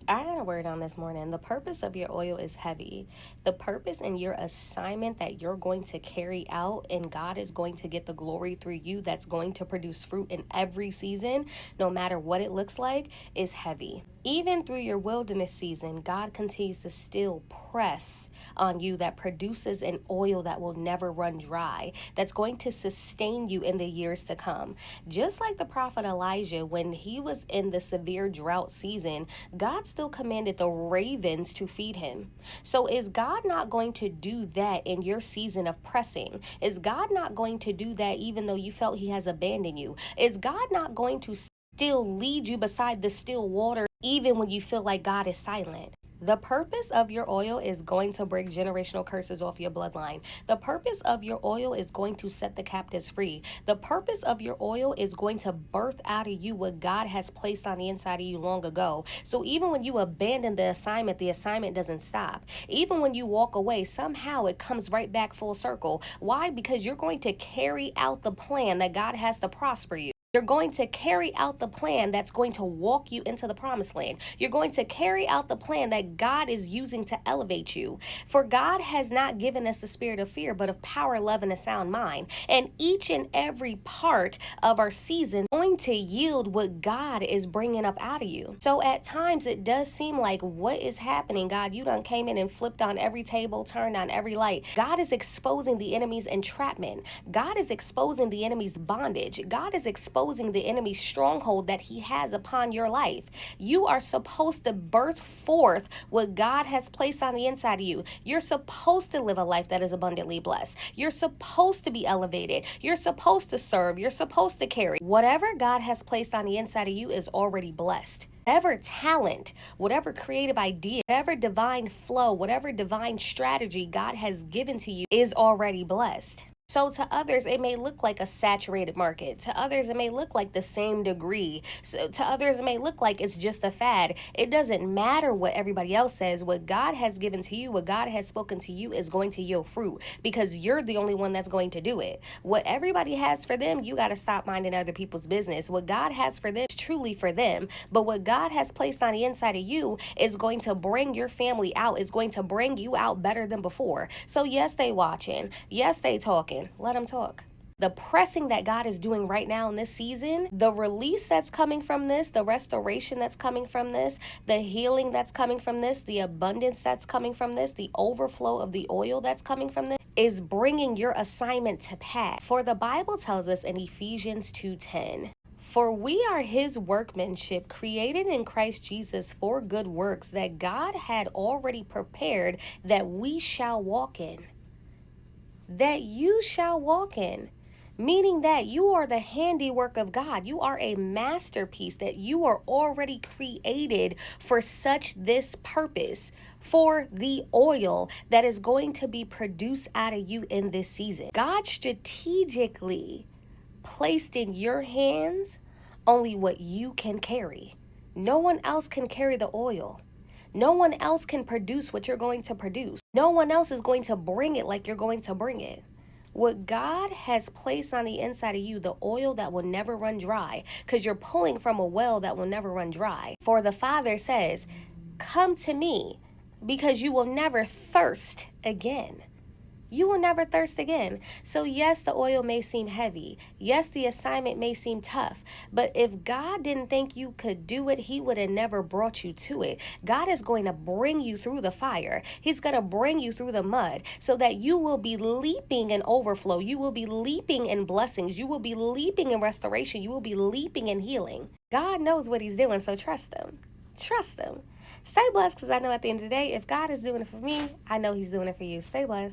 I had a word on this morning. The purpose of your oil is heavy. The purpose and your assignment that you're going to carry out, and God is going to get the glory through you, that's going to produce fruit in every season, no matter what it looks like, is heavy. Even through your wilderness season, God continues to still press on you that produces an oil that will never run dry, that's going to sustain you in the years to come. Just like the prophet Elijah, when he was in the severe drought season, God still commanded the ravens to feed him. So is God not going to do that in your season of pressing? Is God not going to do that even though you felt he has abandoned you? Is God not going to still lead you beside the still water even when you feel like God is silent? The purpose of your oil is going to break generational curses off your bloodline. The purpose of your oil is going to set the captives free. The purpose of your oil is going to birth out of you what God has placed on the inside of you long ago. So even when you abandon the assignment doesn't stop. Even when you walk away, somehow it comes right back full circle. Why? Because you're going to carry out the plan that God has to prosper you. You're going to carry out the plan that's going to walk you into the promised land. You're going to carry out the plan that God is using to elevate you. For God has not given us the spirit of fear, but of power, love, and a sound mind. And each and every part of our season is going to yield what God is bringing up out of you. So at times it does seem like, what is happening, God? You done came in and flipped on every table, turned on every light. God is exposing the enemy's entrapment. God is exposing the enemy's bondage. God is exposing the enemy's stronghold that he has upon your life. You are supposed to birth forth what God has placed on the inside of you. You're supposed to live a life that is abundantly blessed. You're supposed to be elevated. You're supposed to serve. You're supposed to carry. Whatever God has placed on the inside of you is already blessed. Whatever talent, whatever creative idea, whatever divine flow, whatever divine strategy God has given to you is already blessed. So to others, it may look like a saturated market. To others, it may look like the same degree. So to others, it may look like it's just a fad. It doesn't matter what everybody else says. What God has given to you, what God has spoken to you is going to yield fruit, because you're the only one that's going to do it. What everybody has for them, you got to stop minding other people's business. What God has for them is truly for them. But what God has placed on the inside of you is going to bring your family out, is going to bring you out better than before. So yes, they watching. Yes, they talking. Let them talk. The pressing that God is doing right now in this season, the release that's coming from this, the restoration that's coming from this, the healing that's coming from this, the abundance that's coming from this, the overflow of the oil that's coming from this, is bringing your assignment to pass. For the Bible tells us in Ephesians 2:10, for we are his workmanship, created in Christ Jesus for good works that God had already prepared that we shall walk in. That you shall walk in, meaning that you are the handiwork of God. You are a masterpiece, that you are already created for such this purpose, for the oil that is going to be produced out of you in this season. God strategically placed in your hands only what you can carry. No one else can carry the oil. No one else can produce what you're going to produce. No one else is going to bring it like you're going to bring it. What God has placed on the inside of you, the oil that will never run dry, because you're pulling from a well that will never run dry. For the Father says, come to me, because you will never thirst again. You will never thirst again. So yes, the oil may seem heavy. Yes, the assignment may seem tough. But if God didn't think you could do it, he would have never brought you to it. God is going to bring you through the fire. He's going to bring you through the mud so that you will be leaping in overflow. You will be leaping in blessings. You will be leaping in restoration. You will be leaping in healing. God knows what he's doing, so trust him. Trust him. Stay blessed, because I know at the end of the day, if God is doing it for me, I know he's doing it for you. Stay blessed.